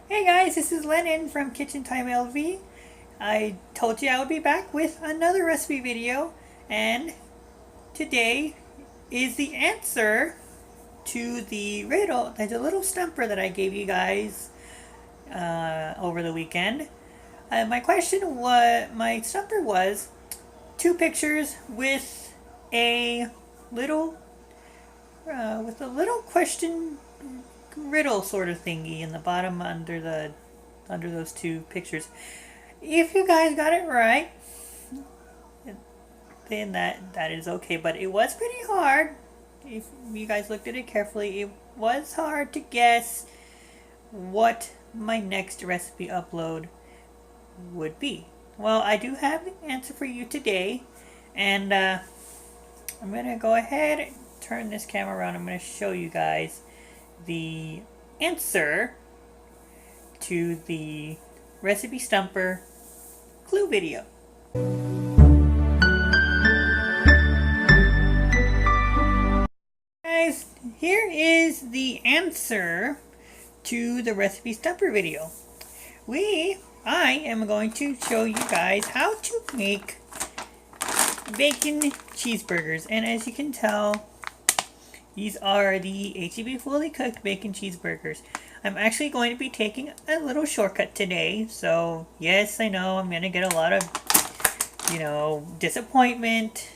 Hey guys, this is Lennon from KitchenTime LV. I told you I would be back with another recipe video, and today is the answer to the riddle, the little stumper that I gave you guys over the weekend. My stumper was two pictures a little, with a little question riddle sort of thingy in the bottom under those two pictures. If you guys got it right, then that is okay. But it was pretty hard. If you guys looked at it carefully, it was hard to guess what my next recipe upload would be. Well, I do have the answer for you today, and I'm gonna go ahead and turn this camera around. I'm gonna show you guys the answer to the recipe stumper clue video. Guys, here is the answer to the recipe stumper video. I am going to show you guys how to make bacon cheeseburgers, and as you can tell, these are the H-E-B fully cooked bacon cheeseburgers. I'm actually going to be taking a little shortcut today, so yes, I know I'm going to get a lot of, disappointment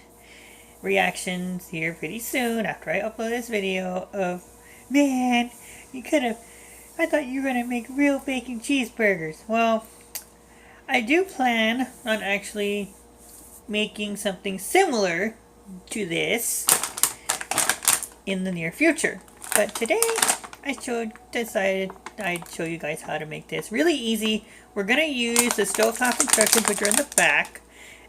reactions here pretty soon after I upload this video of, man, I thought you were going to make real bacon cheeseburgers. Well, I do plan on actually making something similar to this in the near future. But today, decided I'd show you guys how to make this. Really easy. We're going to use the stovetop instructions, which are in the back.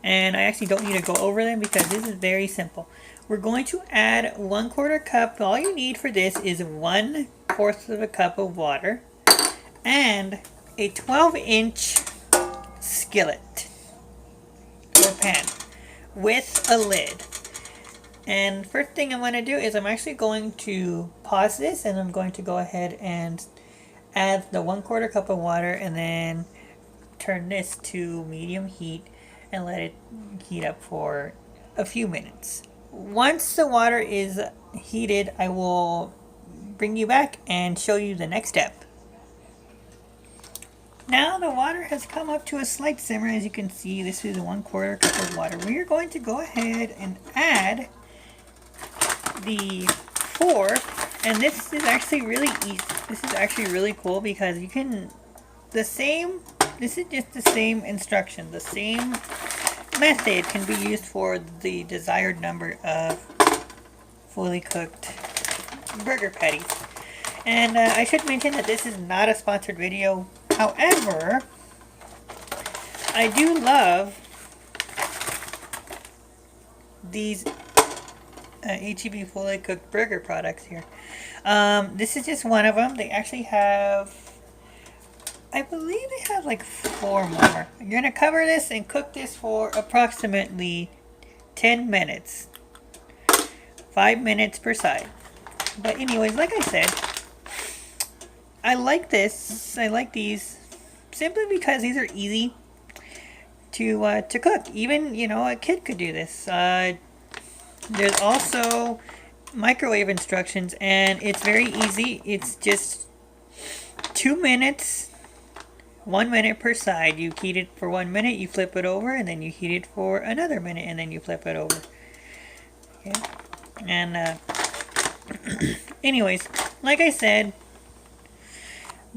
And I actually don't need to go over them because this is very simple. We're going to add 1/4 cup. All you need for this is 1/4 of a cup of water and a 12-inch skillet or pan with a lid. And first thing I'm going to do is I'm actually going to pause this, and I'm going to go ahead and add the 1/4 cup of water and then turn this to medium heat and let it heat up for a few minutes. Once the water is heated, I will bring you back and show you the next step. Now the water has come up to a slight simmer. As you can see, this is 1/4 cup of water. We are going to go ahead and add the fork, and this is actually really easy. This is actually really cool because you can this is just the same instruction. The same method can be used for the desired number of fully cooked burger patties. And I should mention that this is not a sponsored video. However, I do love these H-E-B fully cooked burger products here. This is just one of them. They actually have, I believe they have like 4 more. You're going to cover this and cook this for approximately 10 minutes. 5 minutes per side. But anyways, like I said, I like this. I like these simply because these are easy to cook. Even, a kid could do this. There's also microwave instructions, and it's very easy. It's just 2 minutes, 1 minute per side. You heat it for 1 minute, you flip it over, and then you heat it for another minute, and then you flip it over. Okay. And anyways, like I said,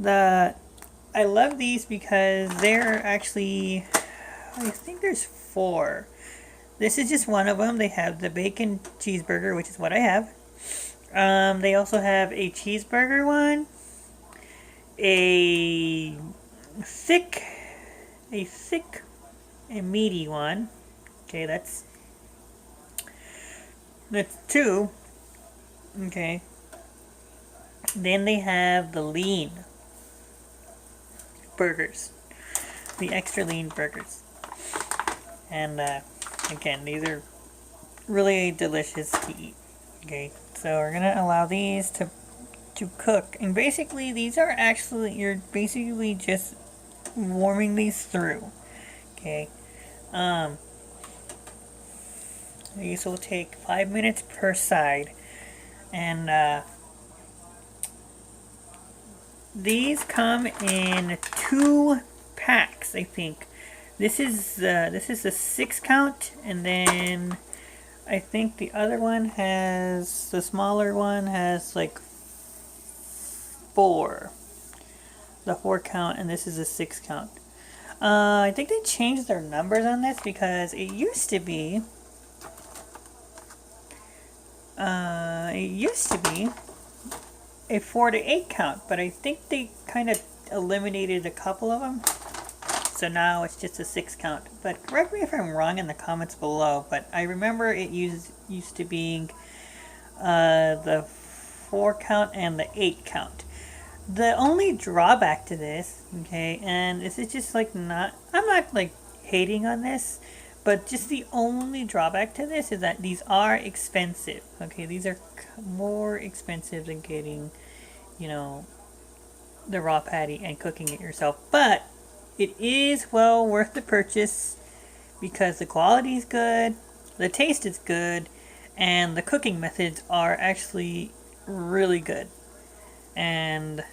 I love these because they're actually, I think there's 4. This is just one of them. They have the bacon cheeseburger, which is what I have. They also have a cheeseburger one, a thick and meaty one. Okay, that's 2. Okay. Then they have the lean burgers, the extra lean burgers. And again, these are really delicious to eat. Okay, so we're gonna allow these to to cook. And basically these are actually, you're basically just warming these through. Okay. These will take 5 minutes per side. And these come in 2 packs, I think. This is the 6 count, and then I think the other one has, the smaller one has like 4. The 4 count, and this is a 6 count. I think they changed their numbers on this because it used to be a 4 to 8 count, but I think they kind of eliminated a couple of them. So now it's just a 6 count. But correct me if I'm wrong in the comments below, but I remember it used to being the 4 count and the 8 count. The only drawback to this, okay, and this is just like I'm not like hating on this, but just the only drawback to this is that these are expensive. Okay, these are more expensive than getting, you know, the raw patty and cooking it yourself. But it is well worth the purchase because the quality is good, the taste is good, and the cooking methods are actually really good. And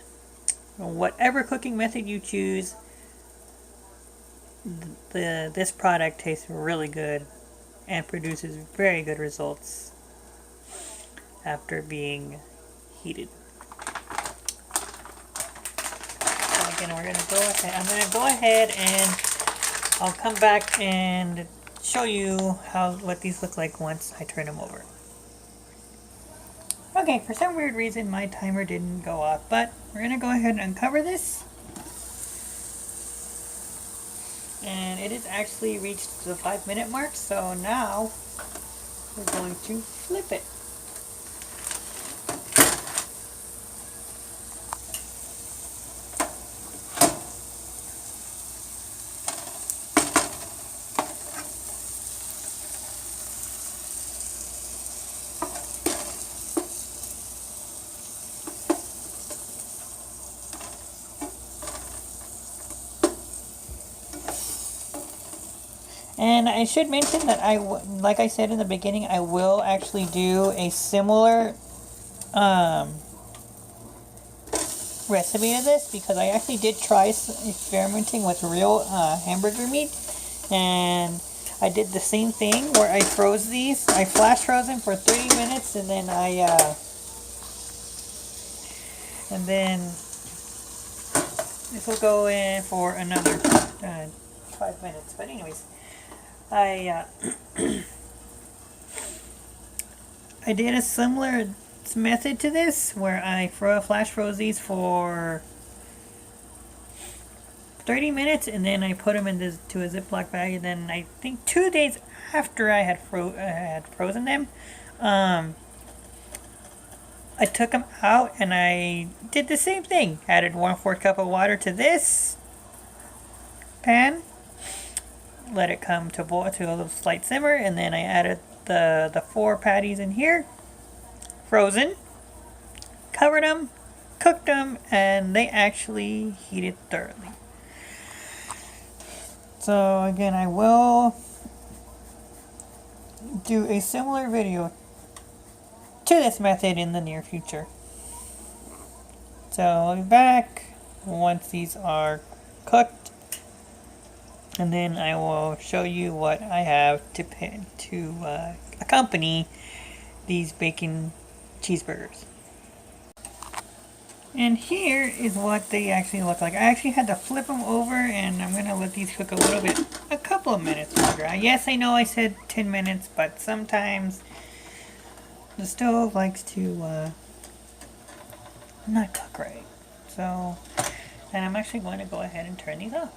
whatever cooking method you choose, this product tastes really good and produces very good results after being heated. So again, we're going to go ahead. I'm going to go ahead and I'll come back and show you what these look like once I turn them over. Okay, for some weird reason my timer didn't go off, but we're going to go ahead and uncover this. And it has actually reached the 5-minute mark, so now we're going to flip it. And I should mention that like I said in the beginning, I will actually do a similar recipe to this because I actually did try experimenting with real hamburger meat, and I did the same thing where I froze these. I flash froze them for 30 minutes, and then this will go in for another 5 minutes. But anyways. I did a similar method to this where I flash froze these for 30 minutes and then I put them into a Ziploc bag, and then I think 2 days after I had frozen them, I took them out and I did the same thing. Added 1/4 cup of water to this pan. Let it come to boil to a little slight simmer, and then I added the 4 patties in here, frozen, covered them, cooked them, and they actually heated thoroughly. So again, I will do a similar video to this method in the near future. So I'll be back once these are cooked. And then I will show you what I have to accompany these bacon cheeseburgers. And here is what they actually look like. I actually had to flip them over, and I'm going to let these cook a couple of minutes longer. Yes, I know I said 10 minutes, but sometimes the stove likes to not cook right. So, and I'm actually going to go ahead and turn these off.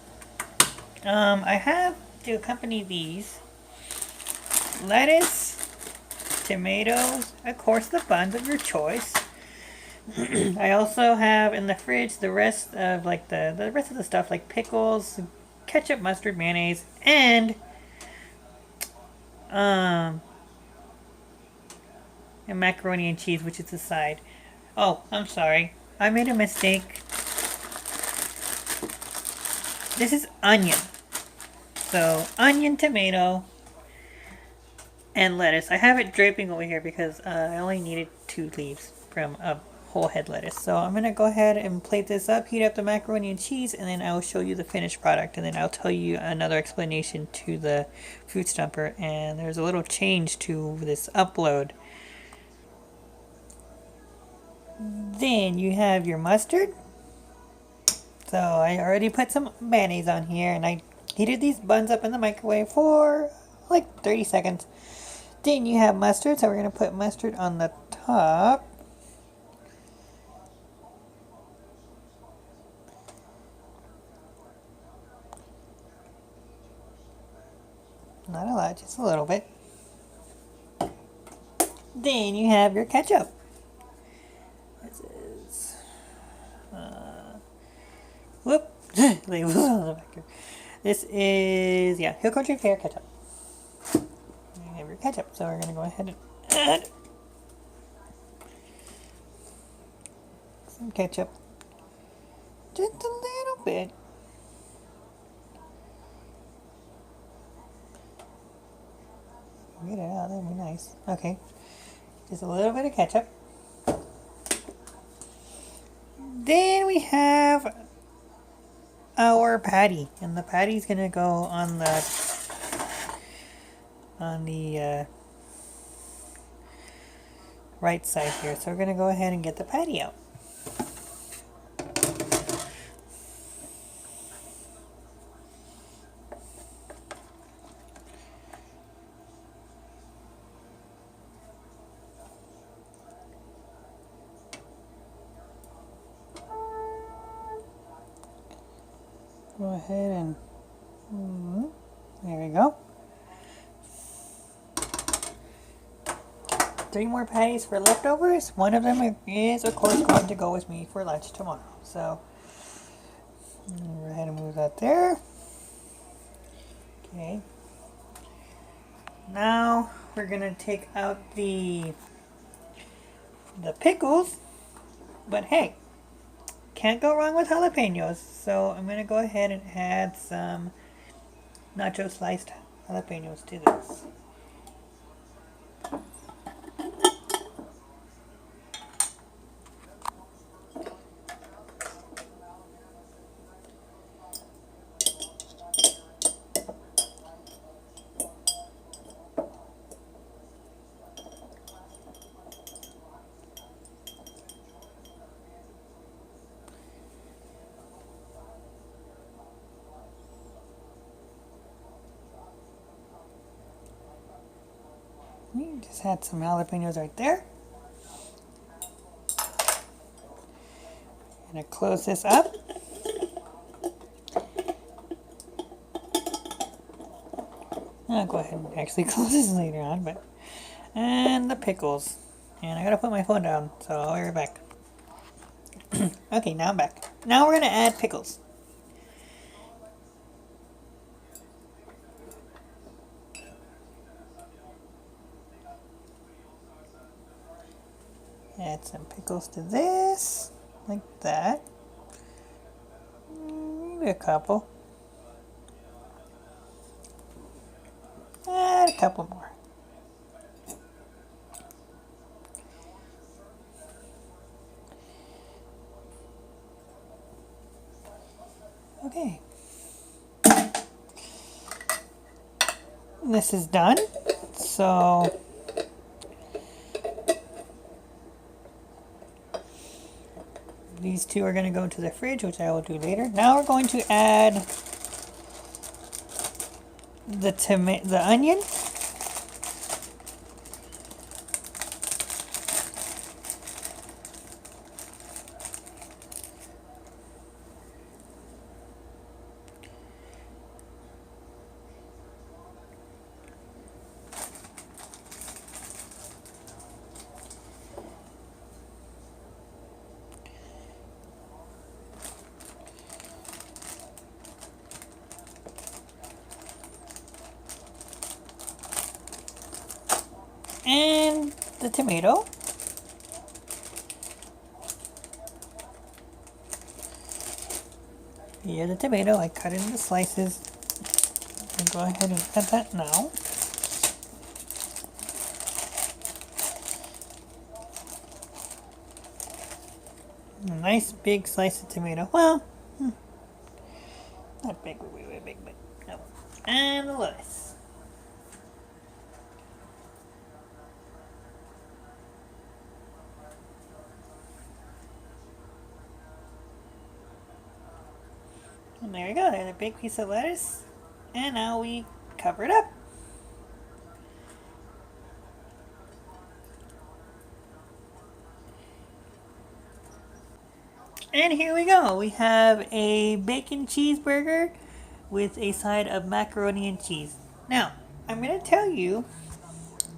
I have to accompany these lettuce, tomatoes, of course the buns of your choice. I also have in the fridge the rest of the rest of the stuff like pickles, ketchup, mustard, mayonnaise, and macaroni and cheese, which is the side. Oh, I'm sorry. I made a mistake. This is onion. So, onion, tomato, and lettuce. I have it draping over here because I only needed 2 leaves from a whole head lettuce. So I'm going to go ahead and plate this up, heat up the macaroni and cheese, and then I'll show you the finished product. And then I'll tell you another explanation to the food stumper. And there's a little change to this upload. Then you have your mustard. So I already put some mayonnaise on here, and I heated these buns up in the microwave for like 30 seconds. Then you have mustard, so we're going to put mustard on the top. Not a lot, just a little bit. Then you have your ketchup. This is, whoop, labels on the back here. This is, yeah, Hill Country Fair ketchup. You have your ketchup, so we're going to go ahead and add some ketchup. Just a little bit. Get it out, that'd be nice. Okay, just a little bit of ketchup. Then we have our patty, and the patty's gonna go on the right side here. So we're gonna go ahead and get the patty out. Go ahead and there we go. 3 more patties for leftovers. One of them is, of course, going to go with me for lunch tomorrow. So, go ahead and move that there. Okay. Now, we're going to take out the pickles. But hey, can't go wrong with jalapenos. So, I'm going to go ahead and add some nacho sliced jalapenos to this. Just had some jalapenos right there. I'm going to close this up. I'll go ahead and actually close this later on, but and the pickles. And I gotta put my phone down, so I'll be right back. Okay, now I'm back. Now we're gonna add pickles. Add some pickles to this, like that. Maybe a couple. Add a couple more. Okay. This is done. So these 2 are going to go into the fridge, which I will do later. Now we're going to add the onion. And the tomato. Here's the tomato. I cut it into slices. I'll go ahead and add that now. A nice big slice of tomato. Well, not big, way big, but no. And the lettuce. And there you go. There's a big piece of lettuce. And now we cover it up. And here we go. We have a bacon cheeseburger with a side of macaroni and cheese. Now, I'm going to tell you,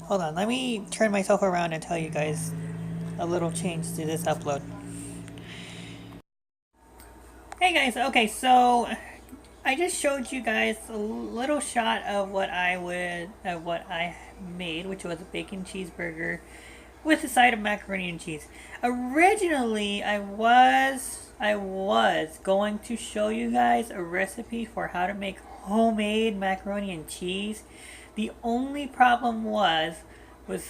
hold on, let me turn myself around and tell you guys a little change to this upload. Hey guys, okay, so I just showed you guys a little shot of what I made, which was a bacon cheeseburger with a side of macaroni and cheese. Originally, I was going to show you guys a recipe for how to make homemade macaroni and cheese. The only problem was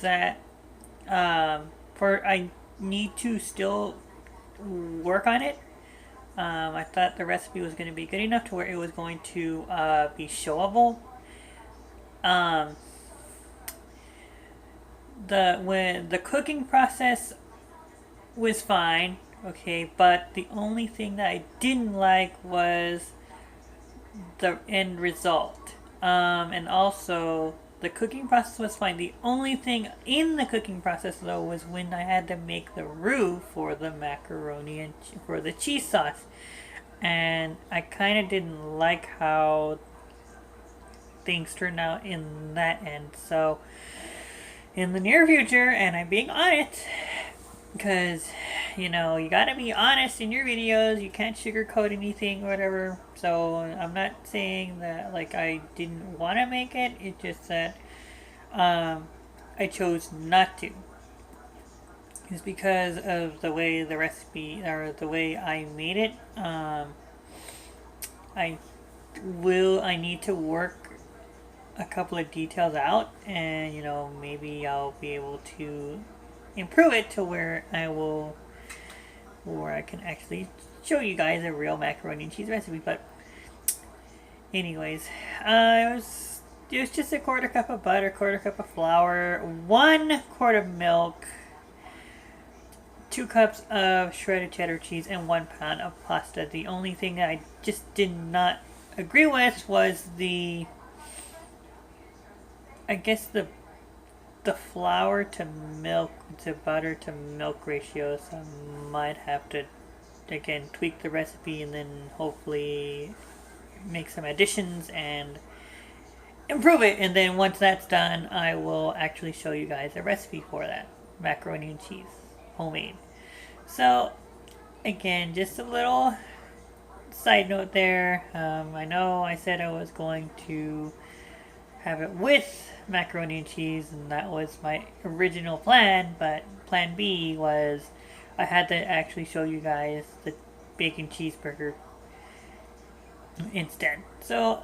that I need to still work on it. I thought the recipe was going to be good enough to where it was going to be showable. The cooking process was fine, okay, but the only thing that I didn't like was the end result. And also the cooking process was fine. The only thing in the cooking process though was when I had to make the roux for the macaroni and for the cheese sauce. And I kind of didn't like how things turned out in that end. So in the near future, and I'm being honest, because you know you gotta be honest in your videos, you can't sugarcoat anything or whatever. So I'm not saying that like I didn't want to make it, it's just that I chose not to. It's because of the way the recipe or the way I made it. I need to work a couple of details out, and you know maybe I'll be able to improve it to where I can actually show you guys a real macaroni and cheese recipe. But anyways, it was just a quarter cup of butter, quarter cup of flour, 1 quart of milk, 2 cups of shredded cheddar cheese, and 1 pound of pasta. The only thing that I just did not agree with was the flour to milk to butter to milk ratio. So I might have to again tweak the recipe and then hopefully make some additions and improve it. And then once that's done, I will actually show you guys a recipe for that macaroni and cheese, homemade. So again, just a little side note there. I know I said I was going to have it with macaroni and cheese, and that was my original plan, but plan B was I had to actually show you guys the bacon cheeseburger instead. So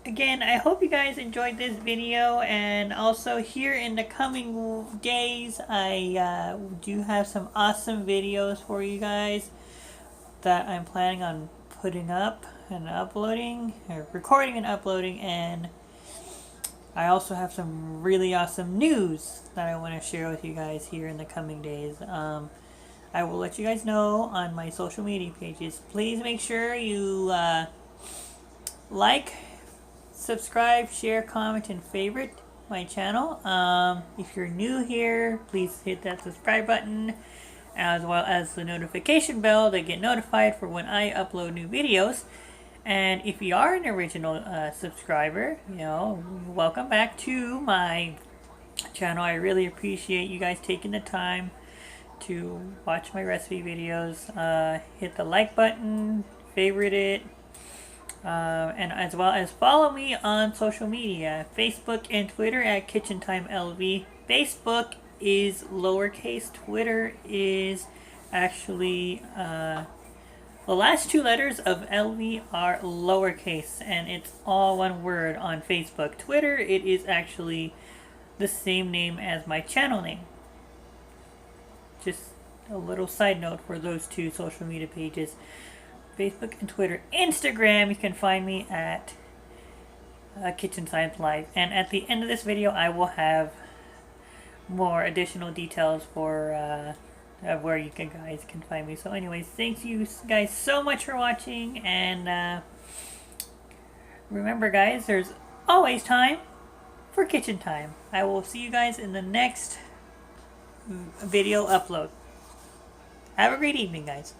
again, I hope you guys enjoyed this video, and also here in the coming days I do have some awesome videos for you guys that I'm planning on putting up and uploading, or recording and uploading. And I also have some really awesome news that I want to share with you guys here in the coming days. I will let you guys know on my social media pages. Please make sure you like, subscribe, share, comment, and favorite my channel. If you're new here, please hit that subscribe button, as well as the notification bell to get notified for when I upload new videos. And if you are an original subscriber, you know, welcome back to my channel. I really appreciate you guys taking the time to watch my recipe videos. Hit the like button, favorite it, and as well as follow me on social media, Facebook and Twitter at KitchenTimelv. Facebook is lowercase, Twitter is actually The last two letters of LV are lowercase, and it's all one word on Facebook. Twitter, it is actually the same name as my channel name. Just a little side note for those two social media pages, Facebook and Twitter. Instagram, you can find me at KitchenTimesLife. And at the end of this video, I will have more additional details for of where you guys can find me. So anyways, thanks you guys so much for watching, and remember guys, there's always time for kitchen time. I will see you guys in the next video upload. Have a great evening, guys.